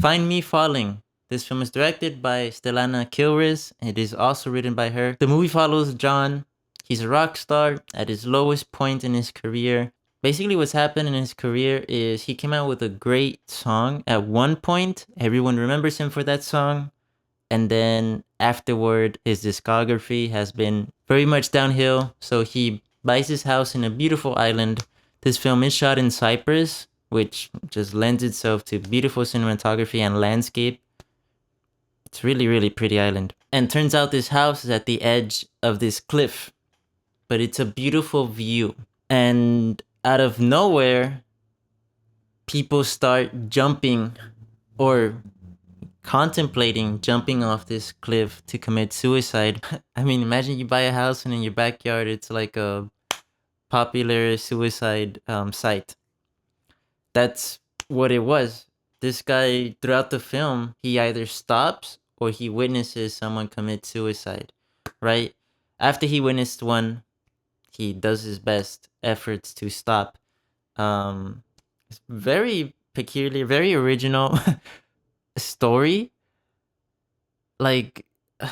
Find Me Falling. This film is directed by Stellana Kilris. It is also written by her. The movie follows John. He's a rock star at his lowest point in his career. Basically, what's happened in his career is he came out with a great song at one point. Everyone remembers him for that song. And then afterward, his discography has been very much downhill. So he buys his house in a beautiful island. This film is shot in Cyprus, which just lends itself to beautiful cinematography and landscape. It's really, really pretty island. And turns out this house is at the edge of this cliff, but it's a beautiful view. And out of nowhere, people start jumping or contemplating jumping off this cliff to commit suicide. I mean, imagine you buy a house and in your backyard it's like a popular suicide site. That's what it was. This guy, throughout the film, he either stops or he witnesses someone commit suicide, right? After he witnessed one, he does his best efforts to stop. It's very peculiar, very original story. Like, I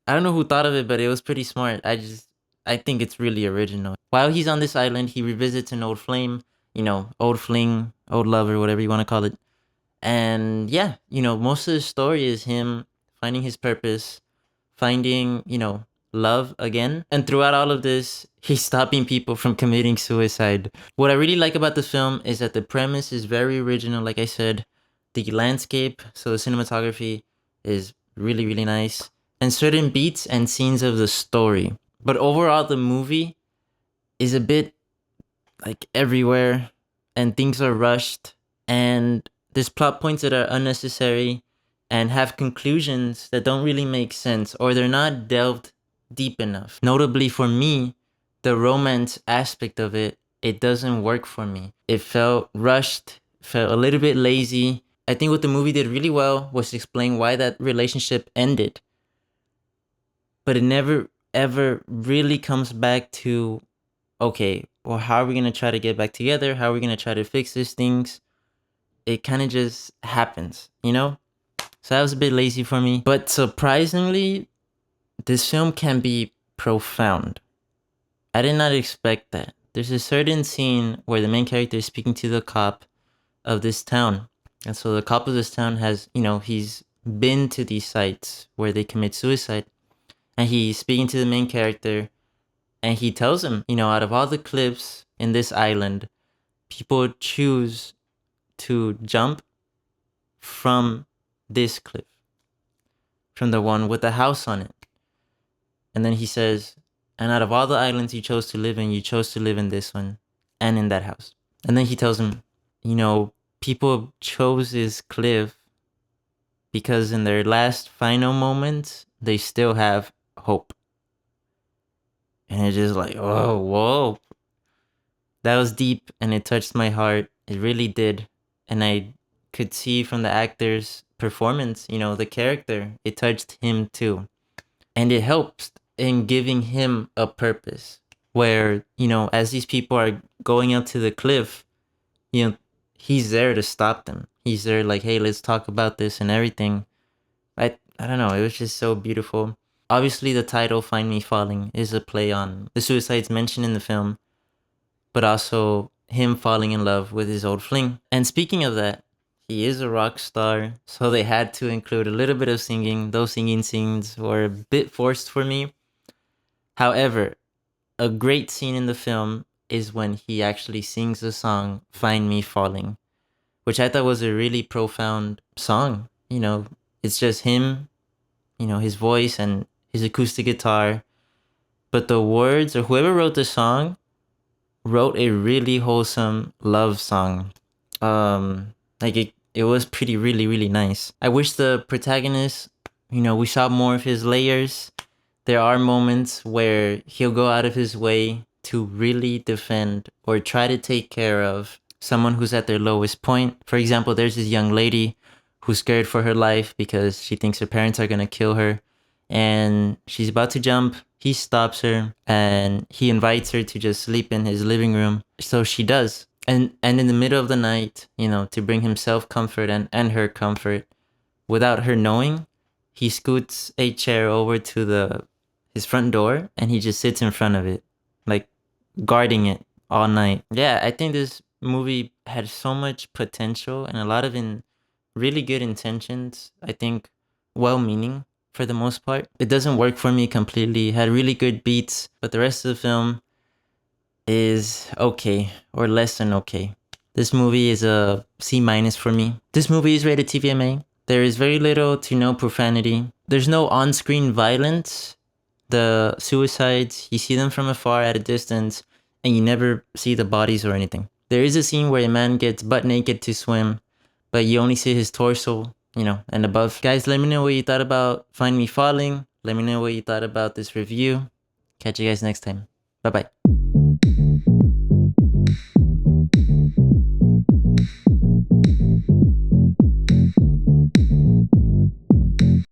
don't know who thought of it, but it was pretty smart. I think it's really original. While he's on this island, he revisits an old flame, old fling, old lover, whatever you want to call it. And yeah, most of the story is him finding his purpose, finding, love again. And throughout all of this, he's stopping people from committing suicide. What I really like about the film is that the premise is very original, like I said. The landscape, so the cinematography is really, really nice. And certain beats and scenes of the story. But overall, the movie is a bit like everywhere and things are rushed. And there's plot points that are unnecessary and have conclusions that don't really make sense or they're not delved deep enough. Notably for me, the romance aspect of it doesn't work for me. It felt rushed, felt a little bit lazy. I think what the movie did really well was to explain why that relationship ended. But it never ever really comes back to, okay, well, how are we going to try to get back together? How are we going to try to fix these things? It kind of just happens, So that was a bit lazy for me. But surprisingly, this film can be profound. I did not expect that. There's a certain scene where the main character is speaking to the cop of this town. And so the cop of this town has, he's been to these sites where they commit suicide. And he's speaking to the main character. And he tells him, out of all the cliffs in this island, people choose to jump from this cliff. From the one with the house on it. And then he says, and out of all the islands you chose to live in, you chose to live in this one and in that house. And then he tells him, people chose this cliff because in their last final moments, they still have hope. And it's just like, oh, whoa. That was deep and it touched my heart. It really did. And I could see from the actor's performance, the character, it touched him too. And it helps in giving him a purpose where, as these people are going up to the cliff, he's there to stop them. He's there like, hey, let's talk about this and everything. I don't know. It was just so beautiful. Obviously, the title, Find Me Falling, is a play on the suicides mentioned in the film, but also him falling in love with his old fling. And speaking of that, he is a rock star, so they had to include a little bit of singing. Those singing scenes were a bit forced for me. However, a great scene in the film is when he actually sings the song Find Me Falling, which I thought was a really profound song. It's just him, his voice and his acoustic guitar. But the words, or whoever wrote the song, wrote a really wholesome love song. It was pretty, really, really nice. I wish the protagonist, we saw more of his layers. There are moments where he'll go out of his way to really defend or try to take care of someone who's at their lowest point. For example, there's this young lady who's scared for her life because she thinks her parents are going to kill her. And she's about to jump. He stops her and he invites her to just sleep in his living room. So she does. And in the middle of the night, to bring himself comfort and her comfort without her knowing, he scoots a chair over to the his front door and he just sits in front of it, like guarding it all night. Yeah, I think this movie had so much potential and a lot of really good intentions. I think well-meaning for the most part. It doesn't work for me completely. It had really good beats, but the rest of the film is okay or less than okay. This movie is a C minus for me. This movie is rated TVMA. There is very little to no profanity. There's no on-screen violence. The suicides, you see them from afar at a distance, and you never see the bodies or anything. There is a scene where a man gets butt naked to swim, but you only see his torso, and above. Guys, let me know what you thought about Find Me Falling. Let me know what you thought about this review. Catch you guys next time. Bye bye.